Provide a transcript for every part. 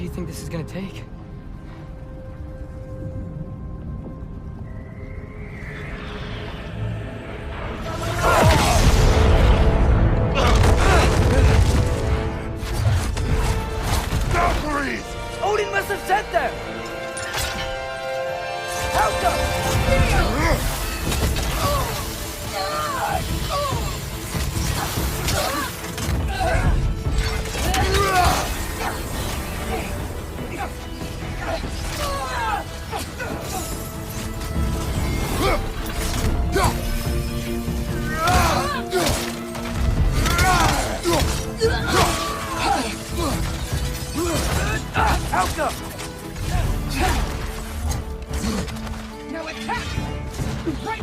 you think this is gonna take? Odin must have sent them! Help them! Help them! Now attack! Right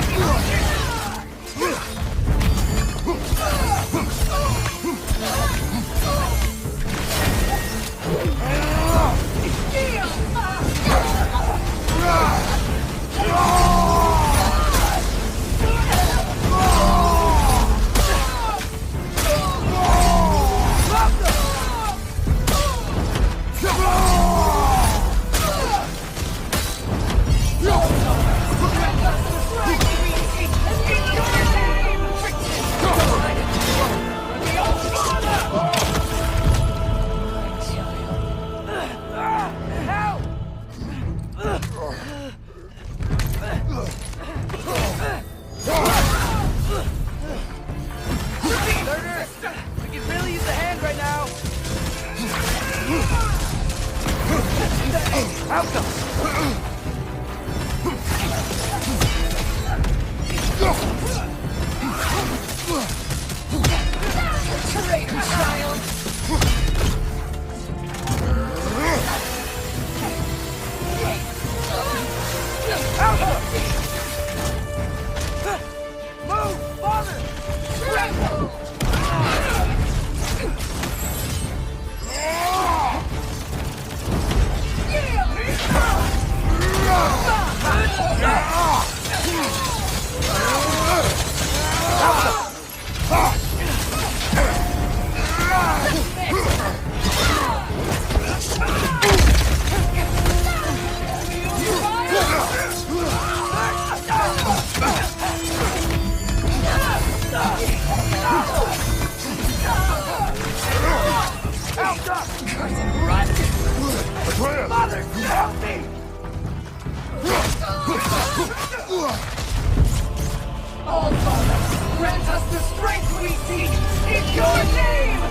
Mother, help me! All Father, grant us the strength we seek in your name!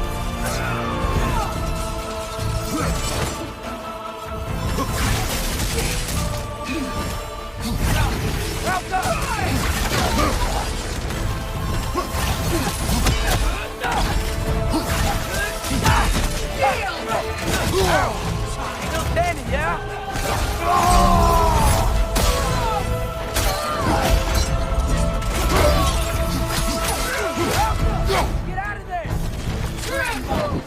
Help Still standing, yeah? Get out of there! Tremble!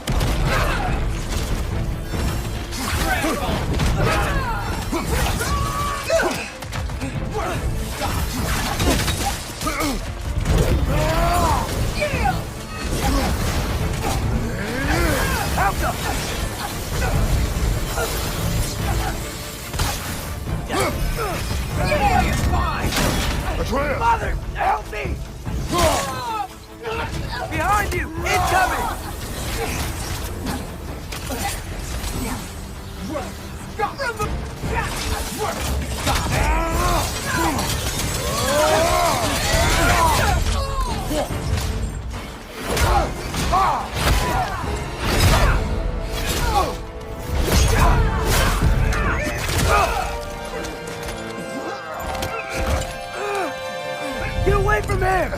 Help them! Yeah, it's fine! Mother, help me! Behind you! Incoming! Get away from him!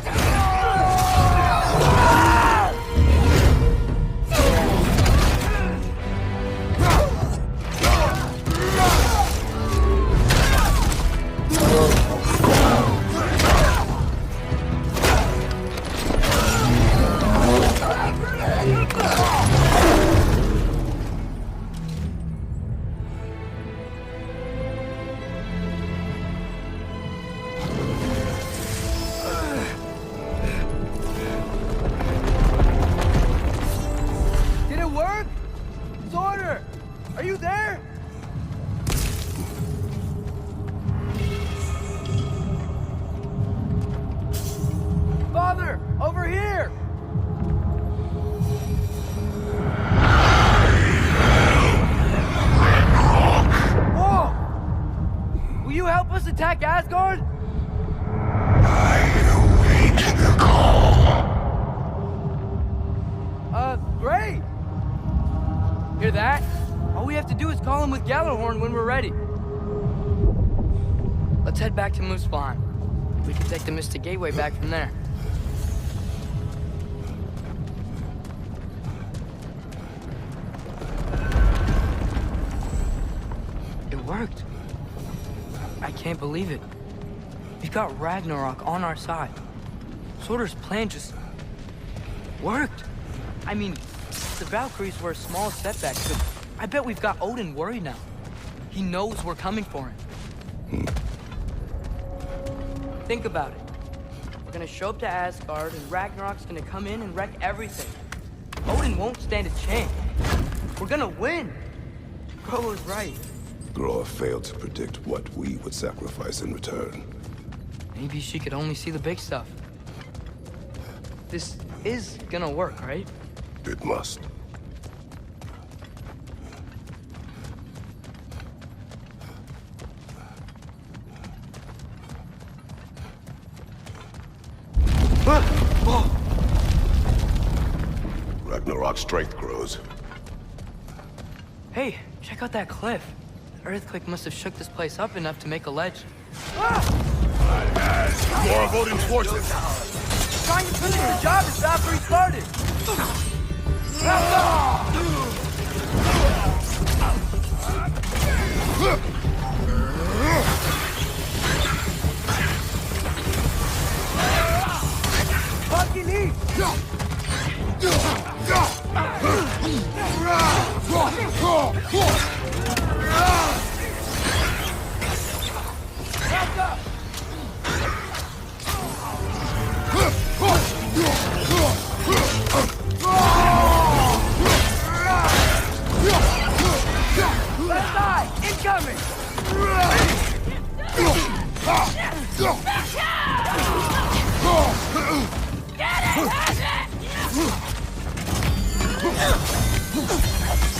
Are you there? Father, over here! Whoa! Will you help us attack Asgard? Great! Hear that? All we have to do is call him with Gjallarhorn when we're ready. Let's head back to Muspelheim. We can take the Mystic Gateway back from there. It worked. I can't believe it. We've got Ragnarok on our side. Surtur's plan just worked. I mean, the Valkyries were a small setback, but I bet we've got Odin worried now. He knows we're coming for him. Think about it. We're gonna show up to Asgard, and Ragnarok's gonna come in and wreck everything. Odin won't stand a chance. We're gonna win. Groa was right. Groa failed to predict what we would sacrifice in return. Maybe she could only see the big stuff. This is gonna work, right? It must. Ragnarok's strength grows. Hey, check out that cliff. The earthquake must have shook this place up enough to make a ledge. More of Odin's forces! Trying to finish the job as Valkyrie started! Fucking eat! Left eye! Incoming!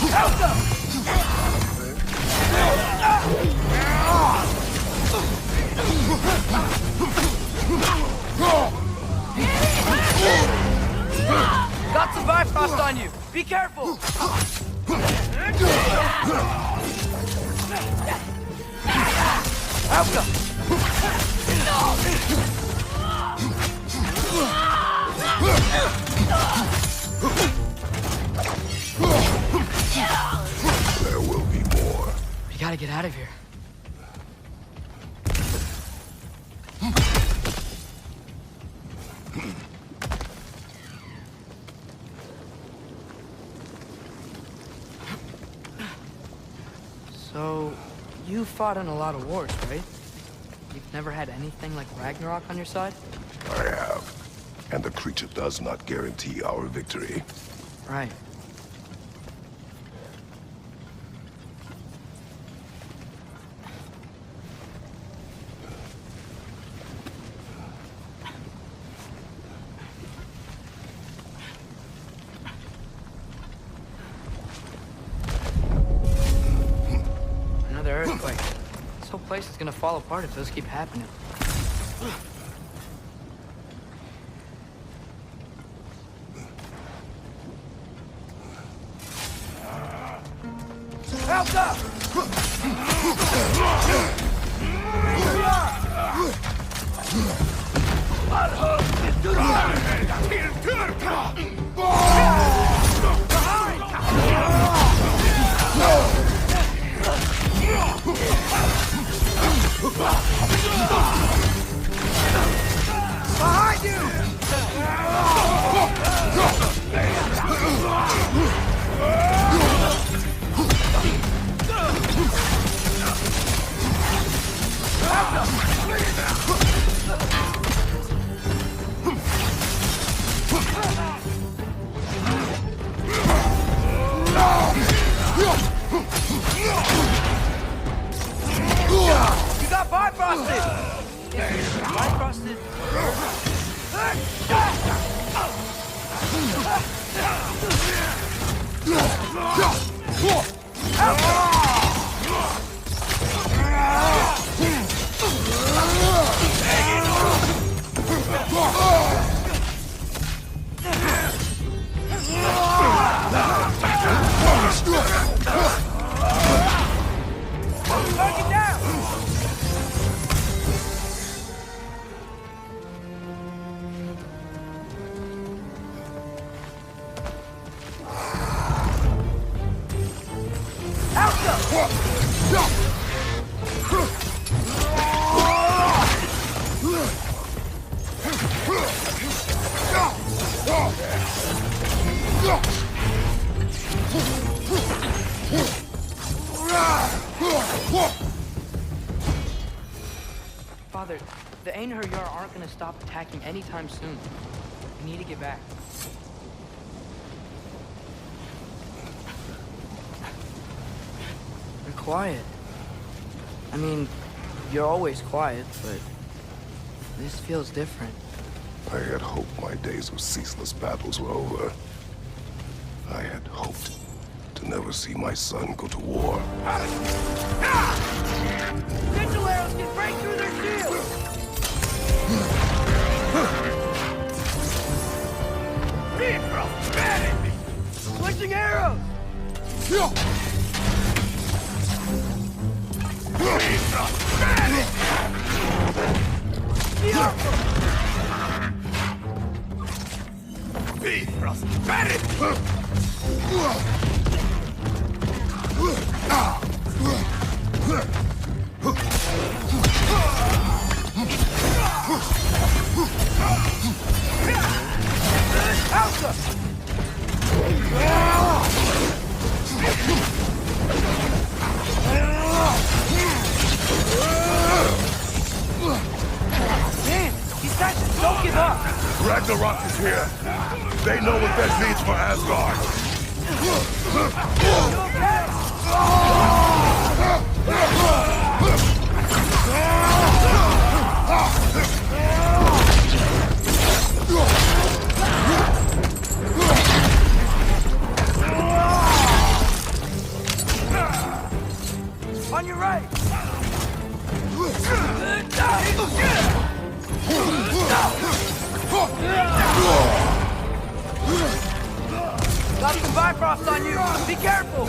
Help them! Got some Bifrost on you! Be careful! Help them! There will be more. We gotta get out of here. So, you fought in a lot of wars, right? You've never had anything like Ragnarok on your side? I have. And the creature does not guarantee our victory. Right. Another earthquake. This whole place is gonna fall apart if those keep happening. Help up! Behind you! Father, the Einherjar aren't gonna stop attacking anytime soon. We need to get back. You're quiet. I mean, you're always quiet, but this feels different. I had hoped my days of ceaseless battles were over. I had hoped to never see my son go to war. Sigil arrows can break through their shields! Switching arrows! Man, these guys just don't give up! Ragnarok is here. They know what that means for Asgard. On your right! Got some Bifrost on you! Be careful!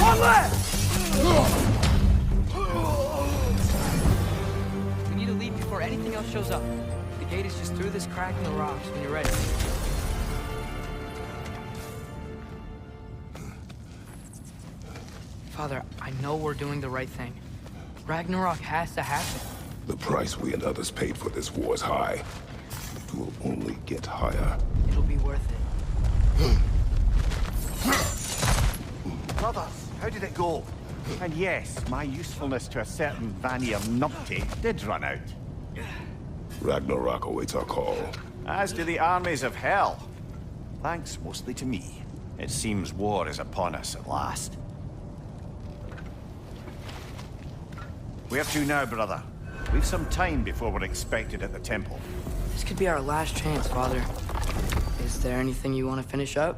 One left! We need to leave before anything else shows up. The gate is just through this crack in the rocks when you're ready. Father, I know we're doing the right thing. Ragnarok has to happen. The price we and others paid for this war is high. It will only get higher. It'll be worth it. Brothers, how did it go? And yes, my usefulness to a certain Vanir numpty did run out. Ragnarok awaits our call. As do the armies of hell. Thanks mostly to me. It seems war is upon us at last. Where to now, brother? We've some time before we're expected at the temple. This could be our last chance, Father. Is there anything you want to finish up?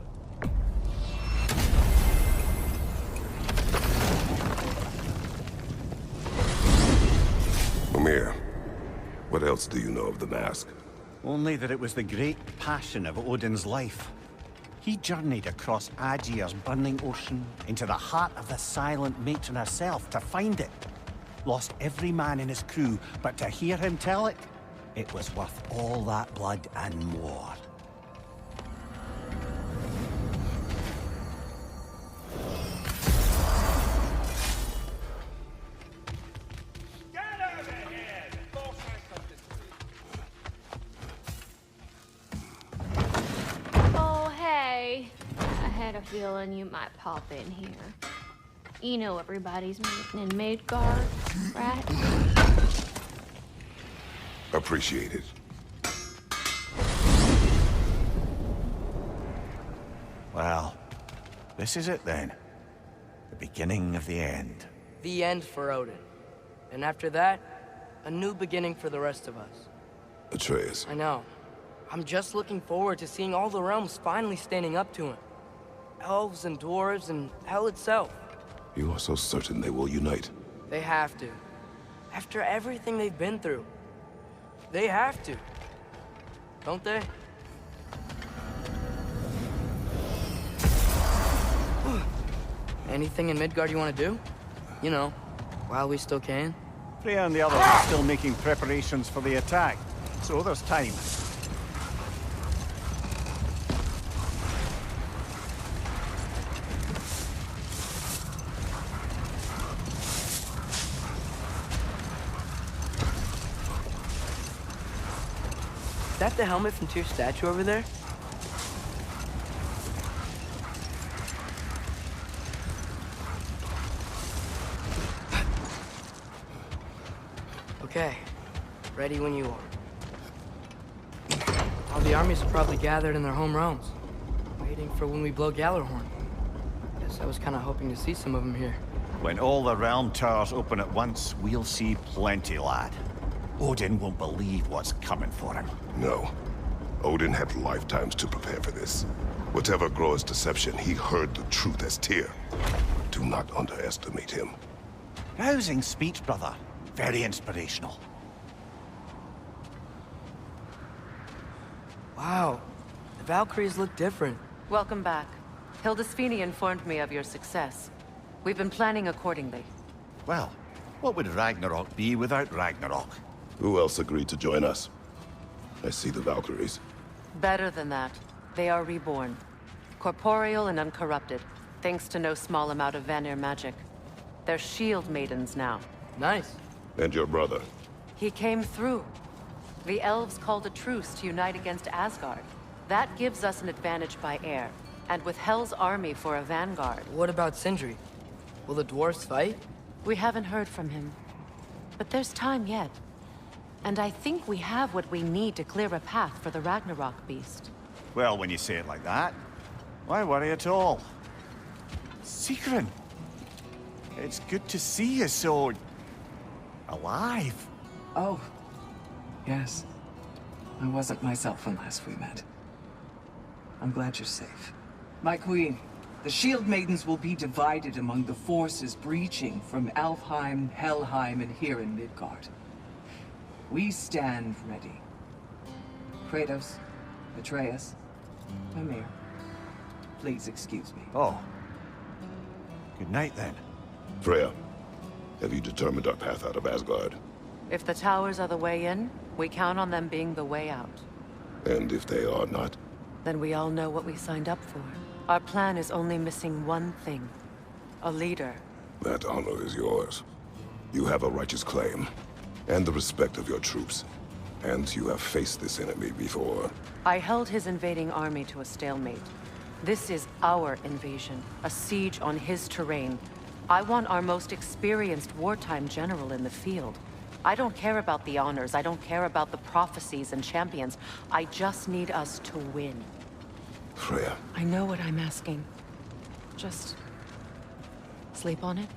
Mimir, what else do you know of the mask? Only that it was the great passion of Odin's life. He journeyed across Aegir's burning ocean into the heart of the silent matron herself to find it. Lost every man in his crew, but to hear him tell it, it was worth all that blood and more. Oh, hey. I had a feeling you might pop in here. You know everybody's meeting in Midgard, right? Appreciate it. Well, this is it then. The beginning of the end. The end for Odin. And after that, a new beginning for the rest of us. Atreus, I know. I'm just looking forward to seeing all the realms finally standing up to him. Elves and dwarves and hell itself. you are so certain they will unite. They have to. After everything they've been through. They have to. Don't they? Anything in Midgard you want to do? You know, while we still can. Freya and the others are still making preparations for the attack, so there's time. Is that the helmet from Tyr's statue over there? Okay. Ready when you are. All the armies are probably gathered in their home realms, waiting for when we blow Gallarhorn. Guess I was kind of hoping to see some of them here. When all the realm towers open at once, we'll see plenty, lad. Odin won't believe what's coming for him. No. Odin had lifetimes to prepare for this. Whatever Groa's deception, he heard the truth as Tyr. Do not underestimate him. Rousing speech, brother. Very inspirational. Wow. The Valkyries look different. Welcome back. Hildisvini informed me of your success. We've been planning accordingly. Well, what would Ragnarok be without Ragnarok? Who else agreed to join us? I see the Valkyries. Better than that. They are reborn. Corporeal and uncorrupted, thanks to no small amount of Vanir magic. They're shield maidens now. Nice. And your brother? He came through. The elves called a truce to unite against Asgard. That gives us an advantage by air, and with Hel's army for a vanguard. What about Sindri? Will the dwarves fight? We haven't heard from him. But there's time yet. And I think we have what we need to clear a path for the Ragnarok beast. Well, when you say it like that, why worry at all? Sigrun! It's good to see you so... alive. Oh, yes. I wasn't myself when last we met. I'm glad you're safe. My queen, the Shield Maidens will be divided among the forces breaching from Alfheim, Helheim, and here in Midgard. We stand ready. Kratos, Atreus, Mimir, please excuse me. Oh. Good night, then. Freya, have you determined our path out of Asgard? If the towers are the way in, we count on them being the way out. And if they are not? Then we all know what we signed up for. Our plan is only missing one thing. A leader. That honor is yours. You have a righteous claim, and the respect of your troops. And you have faced this enemy before. I held his invading army to a stalemate. This is our invasion, a siege on his terrain. I want our most experienced wartime general in the field. I don't care about the honors, I don't care about the prophecies and champions. I just need us to win. Freya. I know what I'm asking. Just... sleep on it?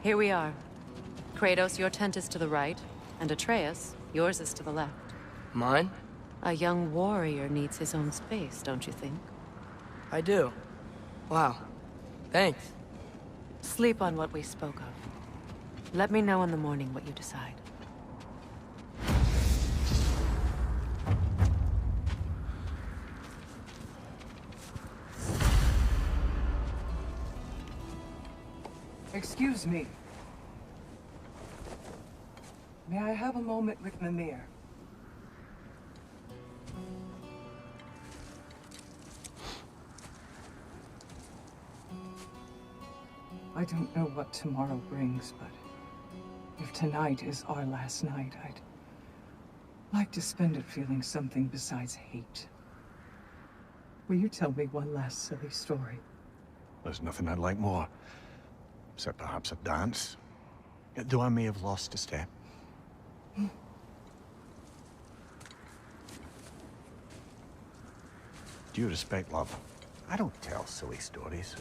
Here we are. Kratos, your tent is to the right, and Atreus, yours is to the left. Mine? A young warrior needs his own space, don't you think? I do. Wow. Thanks. Sleep on what we spoke of. Let me know in the morning what you decide. Excuse me. May I have a moment with Mimir? I don't know what tomorrow brings, but if tonight is our last night, I'd like to spend it feeling something besides hate. Will you tell me one last silly story? There's nothing I'd like more. Except perhaps a dance. Though I may have lost a step. Due respect, love. I don't tell silly stories.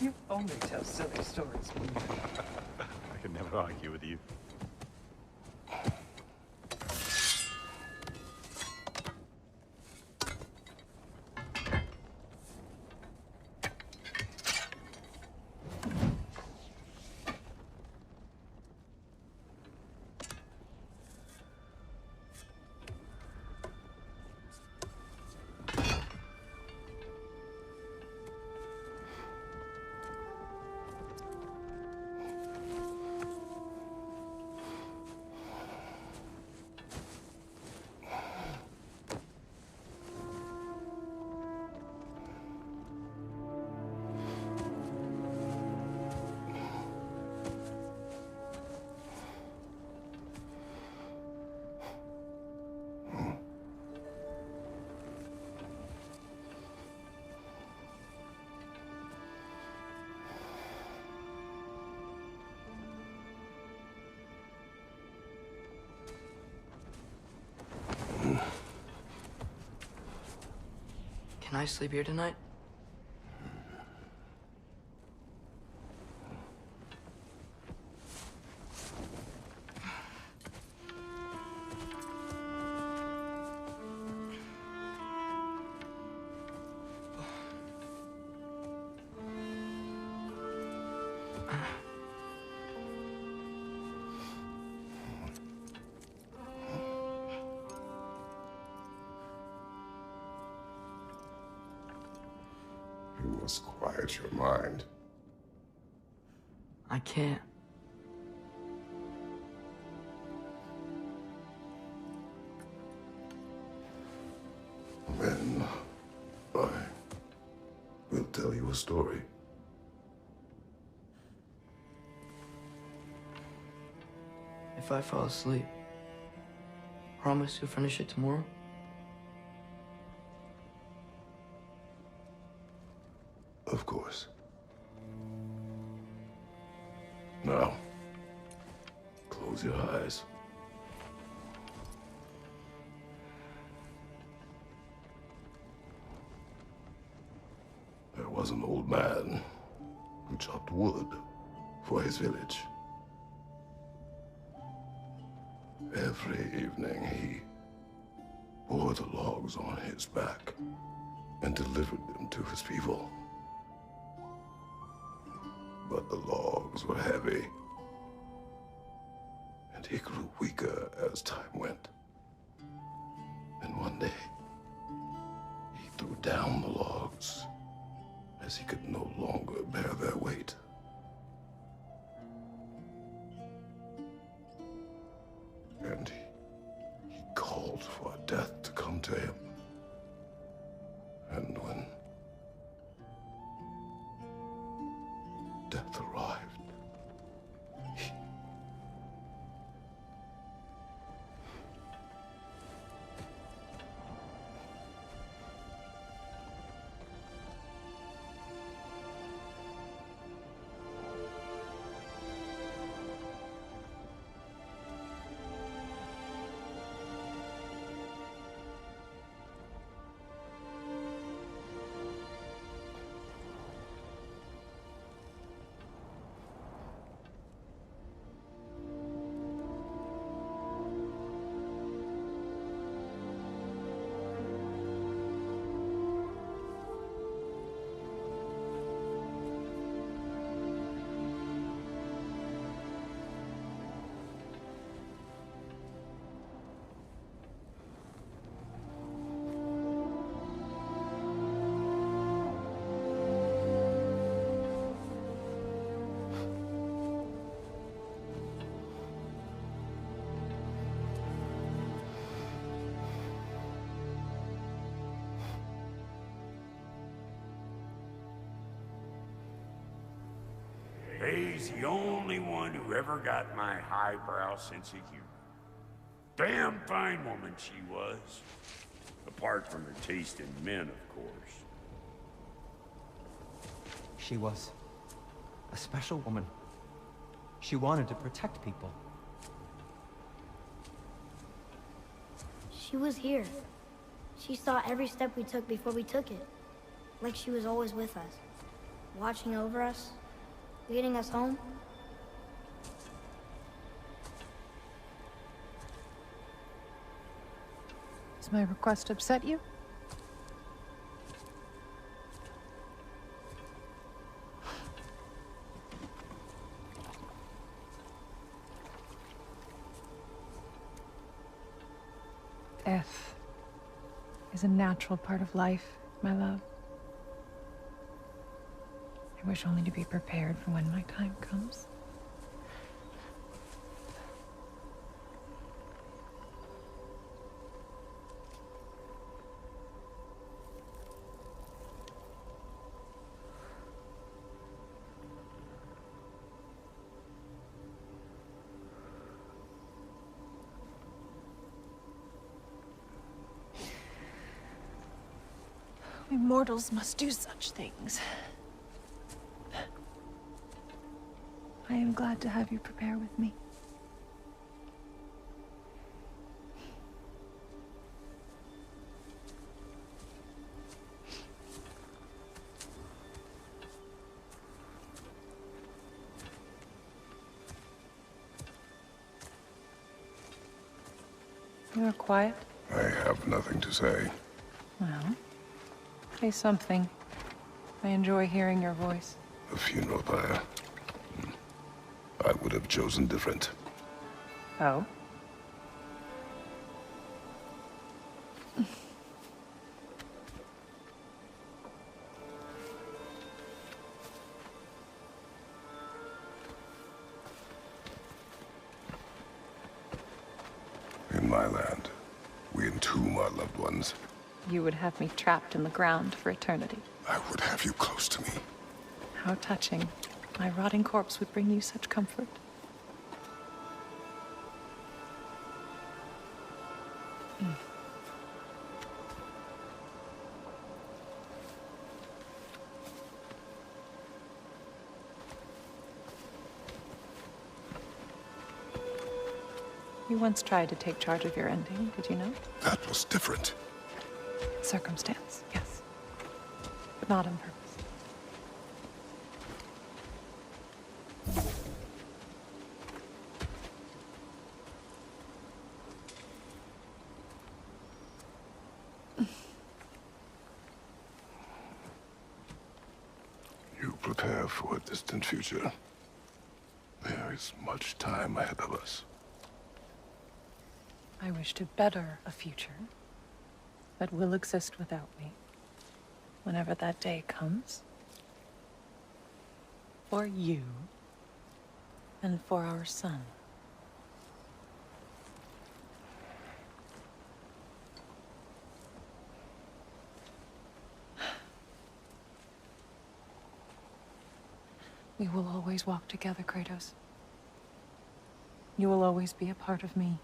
You only tell silly stories. I can never argue with you. Can I sleep here tonight? You must quiet your mind. I can't. Then I will tell you a story. If I fall asleep, promise you'll finish it tomorrow? Of course. Now, close your eyes. There was an old man who chopped wood for his village. Every evening he bore the logs on his back and delivered them to his people. But the logs were heavy, and he grew weaker as time went. And one day, he threw down the logs as he could no longer bear their weight. And he called for death to come to him. And when death arrived, He's the only one who ever got my highbrow sense of humor. Damn fine woman she was. Apart from her taste in men, of course. She was a special woman. She wanted to protect people. She was here. She saw every step we took before we took it. Like she was always with us. Watching over us. Leading us home. Does my request upset you? Death is a natural part of life, my love. I wish only to be prepared for when my time comes. We mortals must do such things. I am glad to have you prepare with me. You're quiet. I have nothing to say. Well, say something. I enjoy hearing your voice. A funeral pyre. I would have chosen different. Oh? In my land, we entomb our loved ones. You would have me trapped in the ground for eternity. I would have you close to me. How touching. My rotting corpse would bring you such comfort. You once tried to take charge of your ending, did you know? That was different. Circumstance, yes. But not on purpose. You prepare for a distant future. There is much time ahead of us. I wish to better a future that will exist without me, whenever that day comes. For you, and for our son. We will always walk together, Kratos. You will always be a part of me.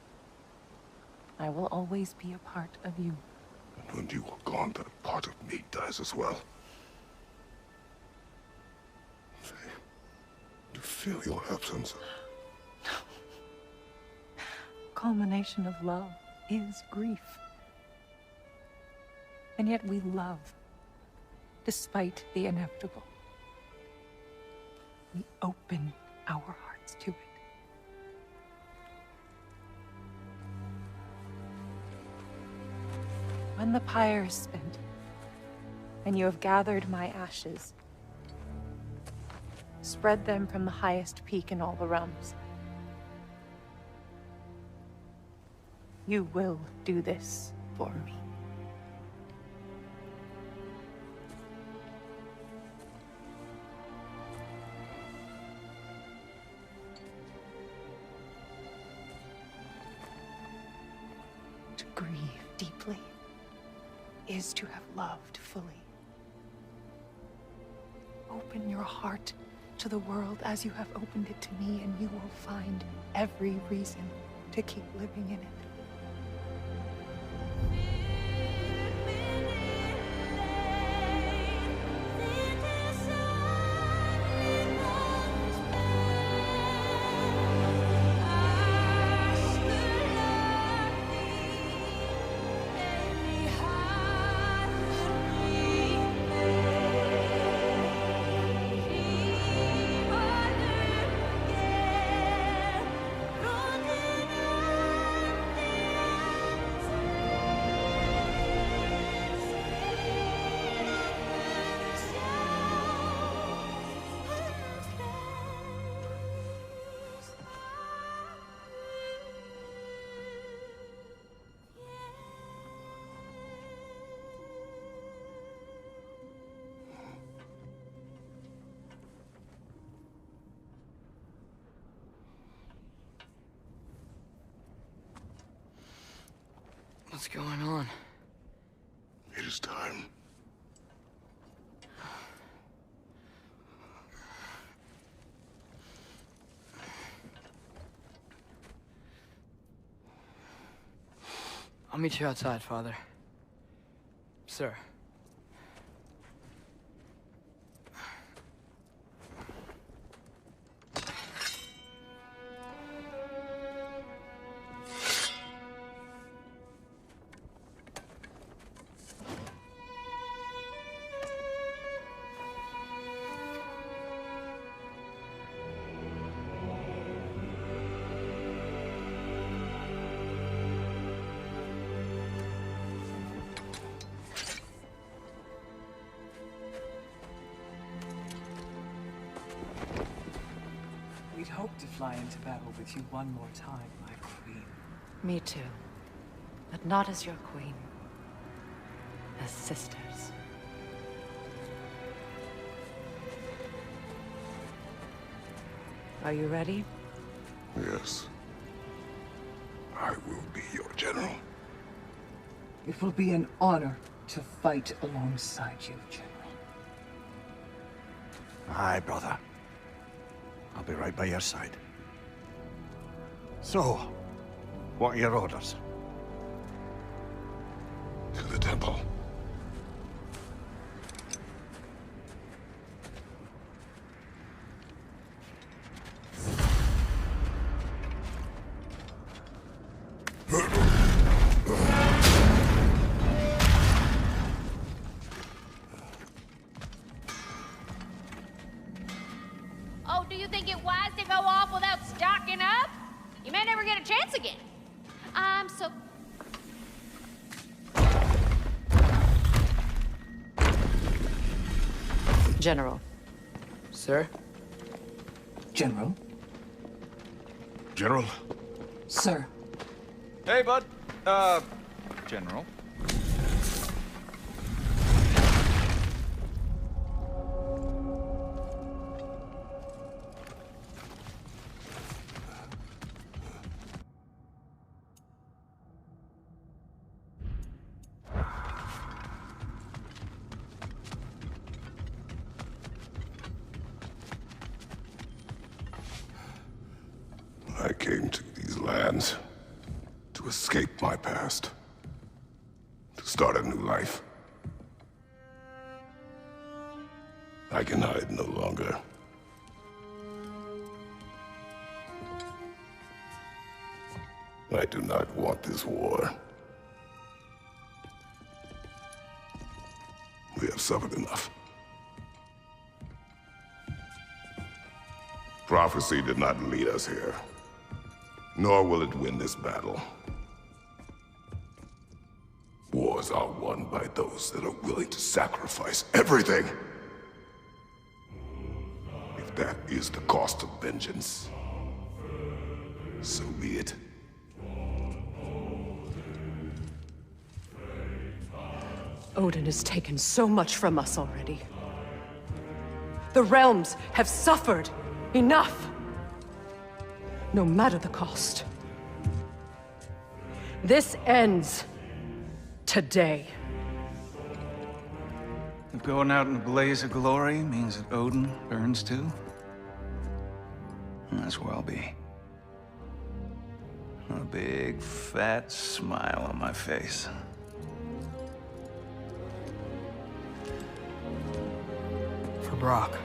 I will always be a part of you. And when you are gone, that part of me dies as well. To feel your absence. Culmination of love is grief. And yet we love, despite the inevitable. We open our hearts to it. When the pyre is spent, and you have gathered my ashes, spread them from the highest peak in all the realms. You will do this for me. To grieve deeply is to have loved fully. Open your heart to the world as you have opened it to me, and you will find every reason to keep living in it. What's going on? It is time. I'll meet you outside, Father. Sir. hoped to fly into battle with you one more time, my queen. Me too. But not as your queen. As sisters. Are you ready? Yes. I will be your general. It will be an honor to fight alongside you, General. Aye, brother. I'll be right by your side. So, what are your orders? To the temple. Oh, do you think it wise to go off without stocking up? You may never get a chance again. I'm so... General. Sir? General? General? Sir. Hey, bud. General. I came to these lands to escape my past, to start a new life. I can hide no longer. I do not want this war. We have suffered enough. Prophecy did not lead us here, nor will it win this battle. Wars are won by those that are willing to sacrifice everything. If that is the cost of vengeance, so be it. Odin has taken so much from us already. The realms have suffered. Enough! No matter the cost. This ends today. If going out in a blaze of glory means that Odin burns too, that's where I'll be. A big, fat smile on my face. For Brock.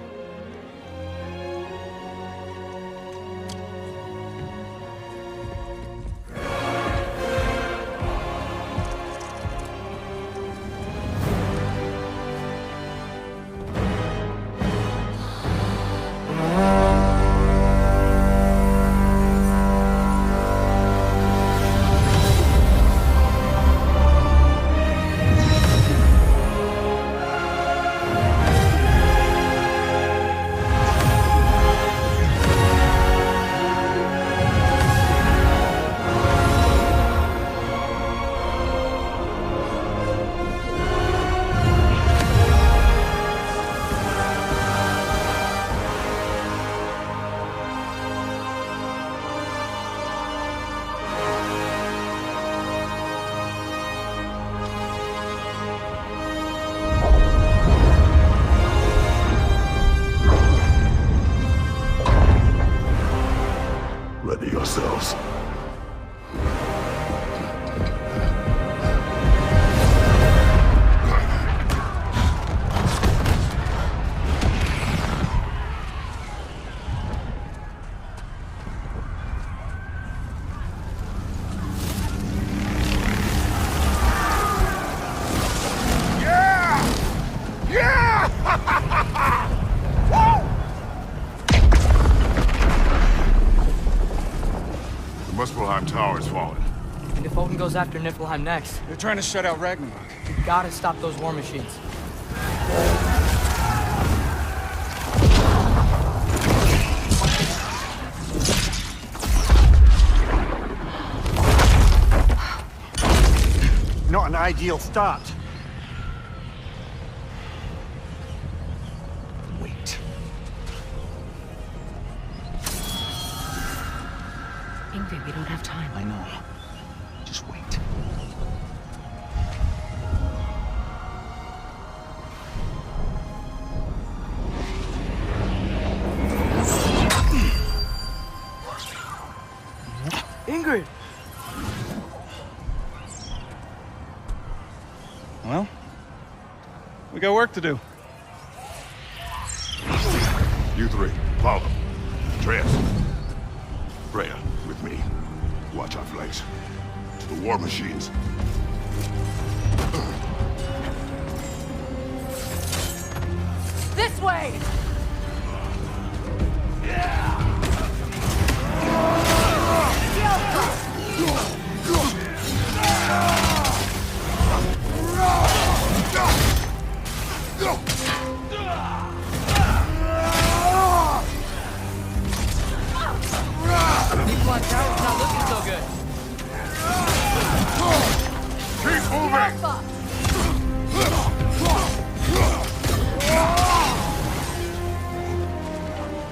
Ready yourselves. The Muspelheim Tower is fallen. And if Odin goes after Niflheim next, They're trying to shut out Ragnarok. we gotta stop those war machines. ideal start. Wait. Ingrid, we don't have time. I know. Just wait. Ingrid! Well, we got work to do. You three, follow. Tress. Freya, with me. Watch our flanks. To the war machines. This way! People on tower's not looking so good. Keep moving!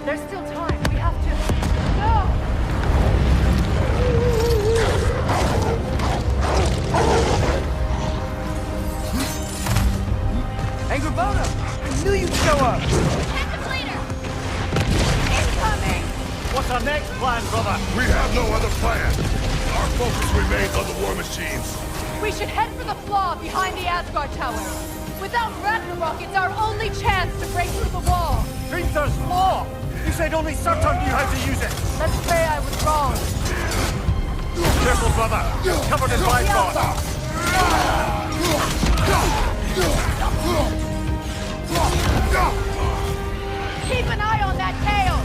There's still time. We have to... No! Angrboda! I knew you'd show up! Incoming! What's our next plan, brother? We have no other plan. Our focus remains on the war machines. We should head for the flaw behind the Asgard Tower. Without Ragnarok, it's our only chance to break through the wall. Hrimthur's law! You said only Surtur knew how to use it! Let's say I was wrong. Careful, brother! Covered in Bifrost! Keep an eye on that tail!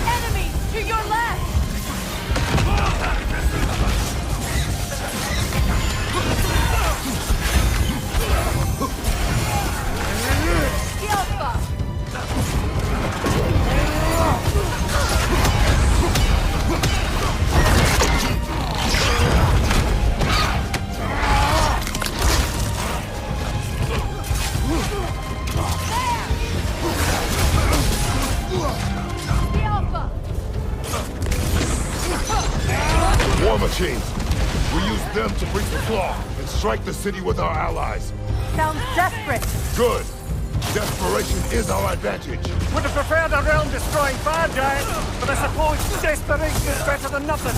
Enemies to your left! Skilfa! War machines. We use them to breach the flaw and strike the city with our allies. Sounds desperate. Good. Desperation is our advantage. Would have preferred a realm-destroying fire giant, but I suppose desperation is better than nothing.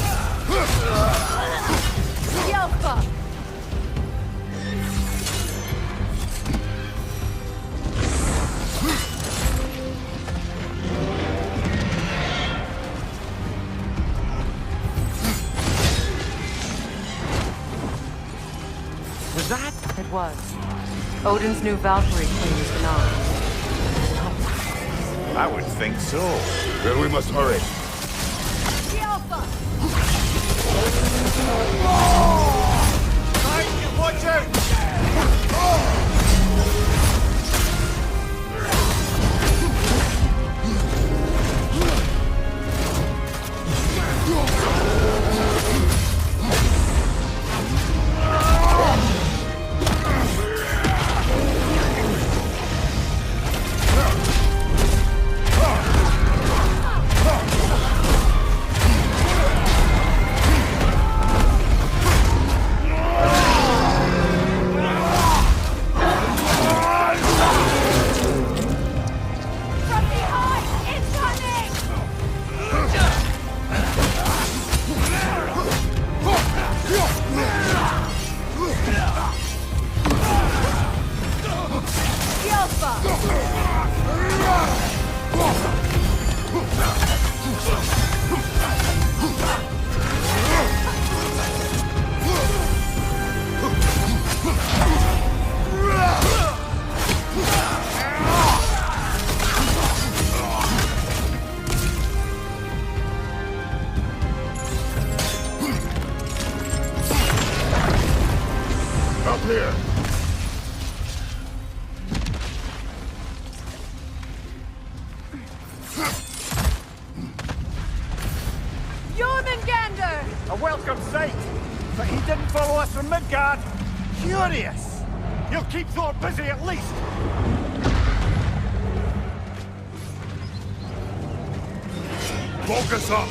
Skilfa! Was that? It was. Odin's new Valkyrie claims the knock. I would think so. Then we must hurry. Watch out! from Midgard. Curious. He'll keep Thor busy at least. Focus up!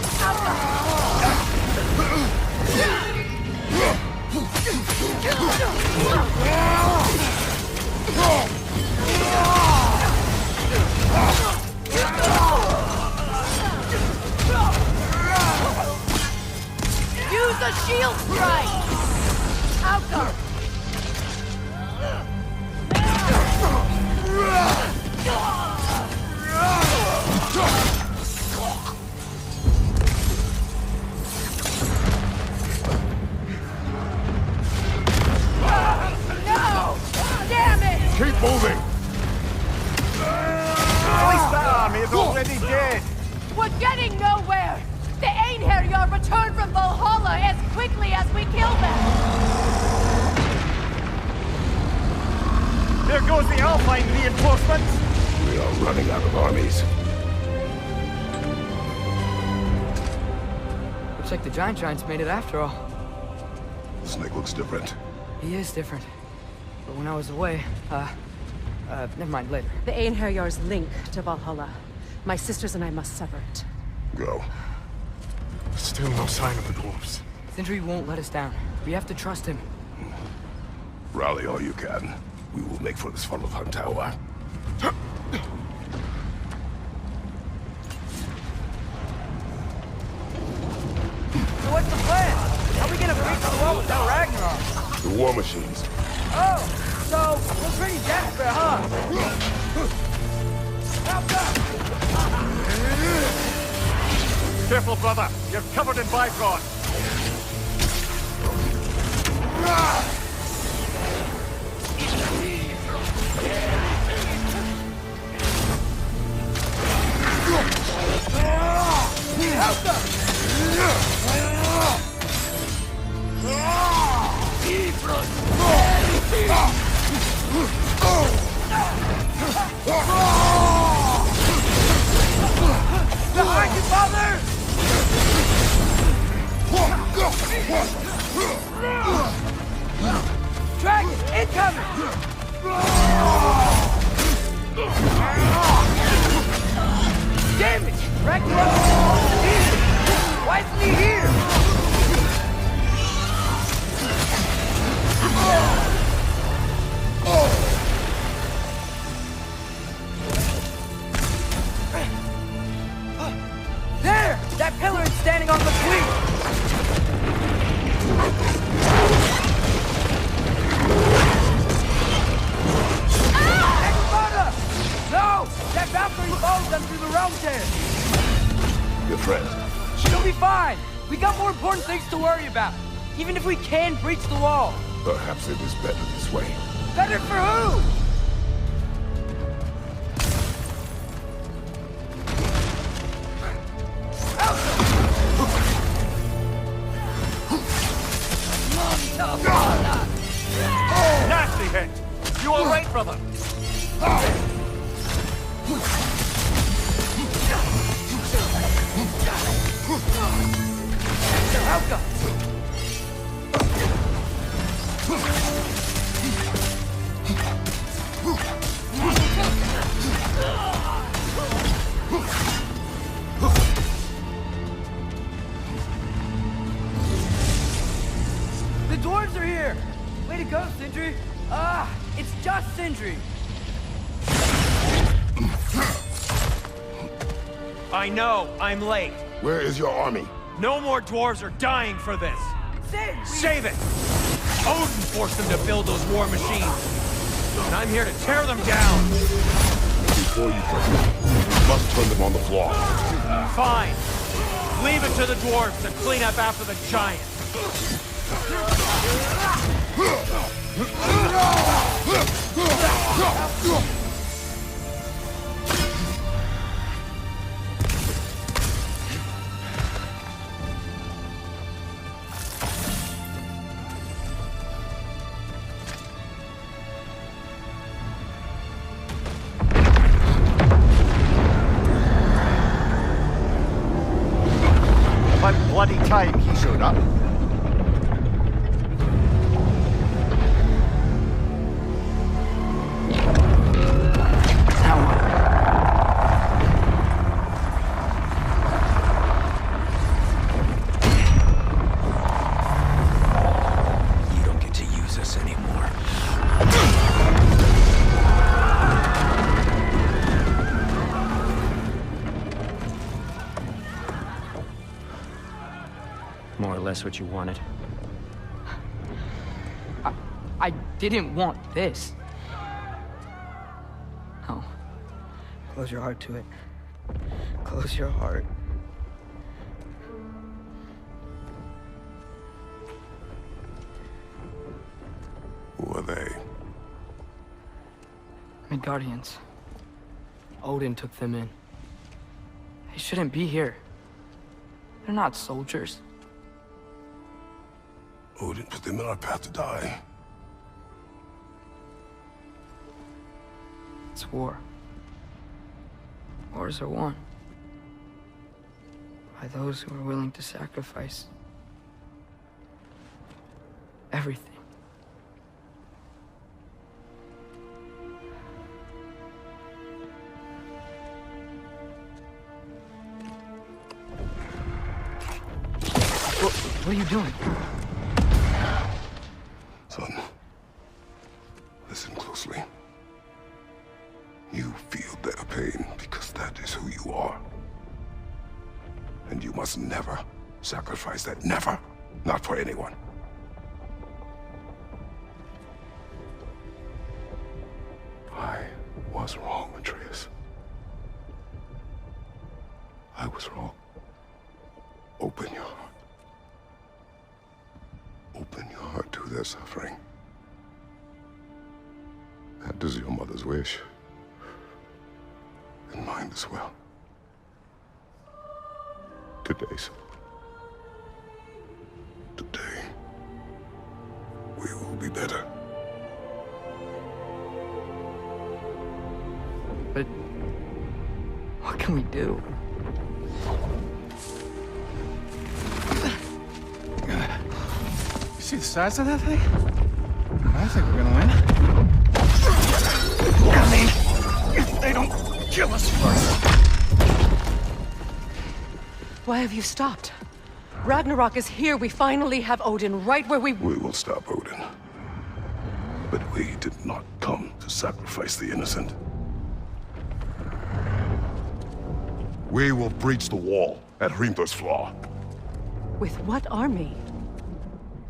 Use the shield strike! Outcome! No! Damn it! Keep moving! At least that army is already dead. We're getting nowhere! The Einherjar return from Valhalla as quickly as we kill them! There goes the Alpine reinforcements. We are running out of armies. Looks like the Giants made it after all. The snake looks different. He is different. But when I was away, never mind, later. The Einherjar's link to Valhalla. My sisters and I must sever it. Go. Still no sign of the dwarves. Sindri won't let us down. We have to trust him. Rally all you can. We will make for this Svartalfheim tower. So what's the plan? How are we gonna breach the wall without Ragnarok? The war machines. Oh, so we're pretty desperate, huh? Careful, brother. You're covered in Bifrost. Behind you, father! Dragon, incoming! Damn it! Ragnarok is supposed to be here! Why isn't he here? There! That pillar is standing on the fleet! No! That Valkyrie follows them through the realm there! Your friend. She'll be fine! We got more important things to worry about! Even if we can breach the wall! Perhaps it is better this way. Better for who? Nasty hit. You all right, brother? Helga! The dwarves are here! Way to go, Sindri! It's just Sindri! I know, I'm late. Where is your army? No more dwarves are dying for this. Sindri! Save it! Odin forced them to build those war machines. And I'm here to tear them down. Before you you must turn them on the floor. Fine. Leave it to the dwarves to clean up after the giants. About bloody time he showed up. less what you wanted. I didn't want this. No. Close your heart to it. Close your heart. Who are they? Midgardians. Odin took them in. They shouldn't be here. They're not soldiers. Odin put them in our path to die. It's war. Wars are won by those who are willing to sacrifice everything. What are you doing? Son, listen closely. You feel their pain because that is who you are. And you must never sacrifice that. Never. Not for anyone. I was wrong, Atreus. I was wrong. Open your heart. Open your heart to their suffering. That is your mother's wish. And mine as well. Today, son. Today, we will be better. But what can we do? You see the size of that thing? I think we're gonna win. I mean, if they don't kill us first. Why have you stopped? Ragnarok is here. We finally have Odin right where we... We will stop Odin. But we did not come to sacrifice the innocent. We will breach the wall at Hrimthur's Flaw. With what army?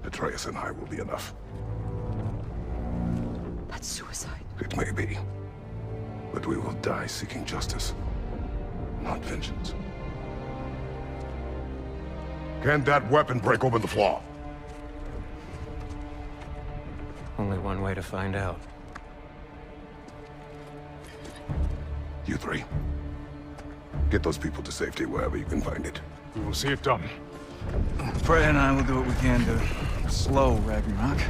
Atreus and I will be enough. That's suicide. It may be. But we will die seeking justice, not vengeance. Can that weapon break open the flaw? Only one way to find out. You three. Get those people to safety wherever you can find it. We will see it done. Freya and I will do what we can to slow Ragnarok.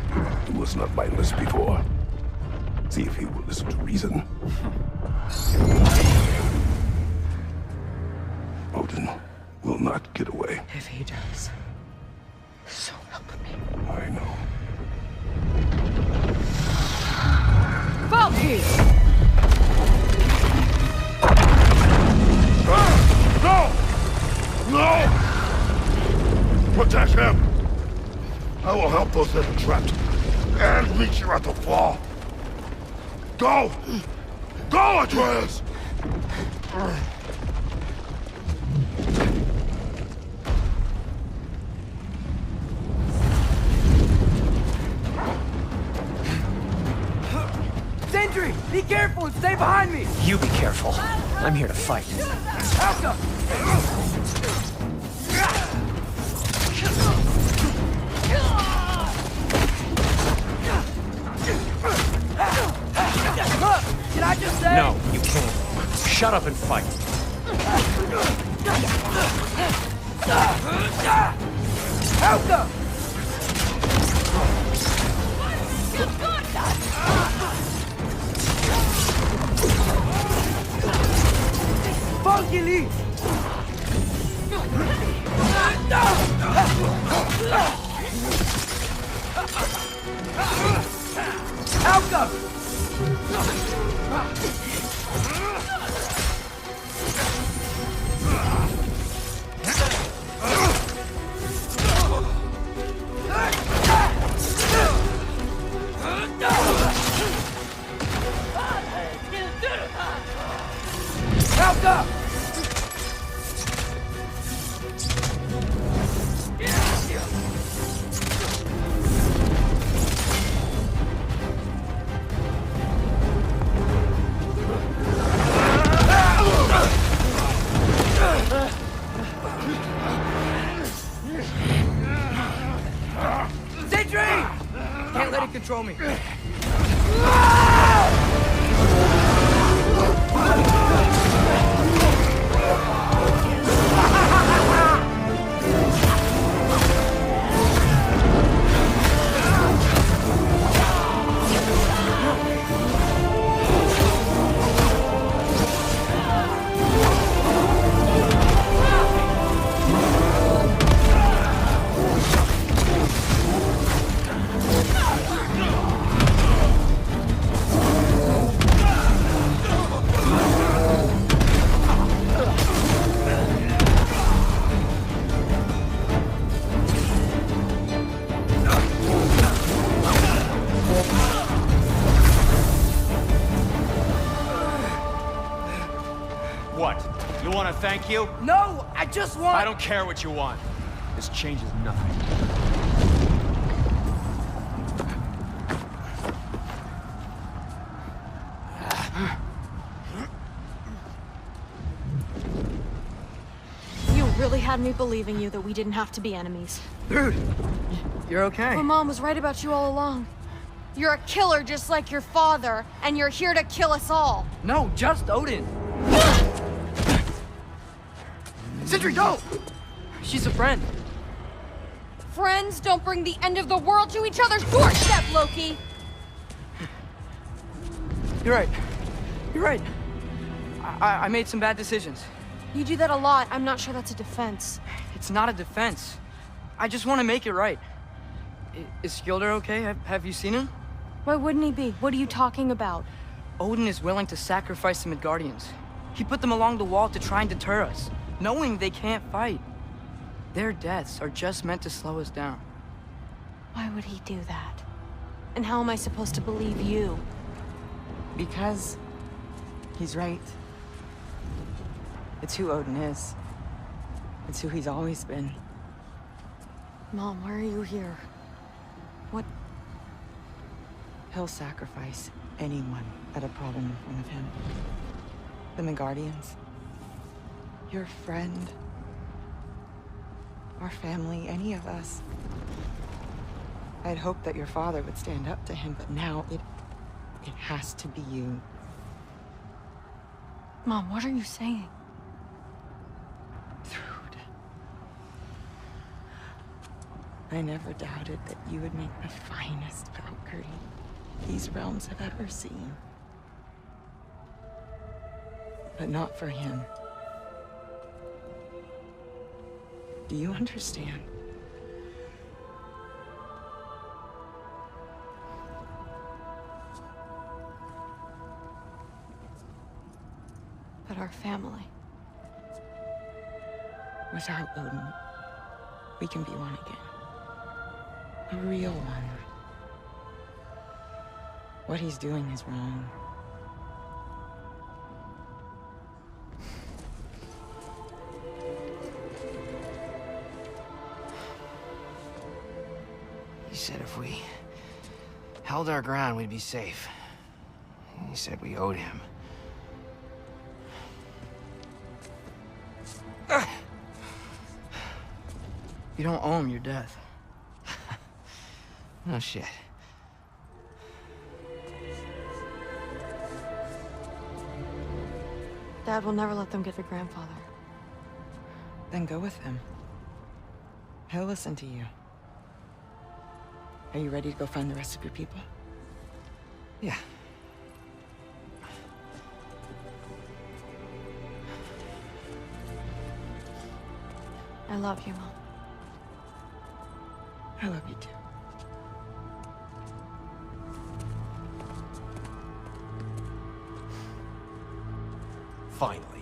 He was not mindless before. See if he will listen to reason. Odin will not get away. If he does, so help me. I know. Valky! No! No! Protect him! I will help those that are trapped. And meet you at the fall. Go! Go, Atreus! Sentry! Be careful and stay behind me! You be careful. I'm here to fight. Alka! Can I just say? No, you can't. Shut up and fight. Alka! Funky Lee! Alka! Alka! control me. What? You want to thank you? No, I just want... I don't care what you want. This changes nothing. You really had me believing you that we didn't have to be enemies. Dude, you're okay. My mom was right about you all along. You're a killer just like your father, and you're here to kill us all. No, just Odin. Sentry, go! She's a friend. Friends don't bring the end of the world to each other's doorstep, Loki! You're right. You're right. I made some bad decisions. You do that a lot. I'm not sure that's a defense. It's not a defense. I just want to make it right. Is Skilder okay? Have you seen him? Why wouldn't he be? What are you talking about? Odin is willing to sacrifice the Midgardians. He put them along the wall to try and deter us, knowing they can't fight. Their deaths are just meant to slow us down. Why would he do that? And how am I supposed to believe you? Because he's right. It's who Odin is. It's who he's always been. Mom, why are you here? What? He'll sacrifice anyone at a problem in front of him. The Midgardians. Your friend. Our family, any of us. I'd hoped that your father would stand up to him, but now it has to be you. Mom, what are you saying? I never doubted that you would make the finest Valkyrie these realms have ever seen. But not for him. Do you understand? But our family. Without Odin, we can be one again. A real one. What he's doing is wrong. He said if we held our ground, we'd be safe. He said we owed him. You don't owe him your death. No shit. Dad will never let them get to grandfather. Then go with him. He'll listen to you. Are you ready to go find the rest of your people? Yeah. I love you, Mom. I love you too. Finally.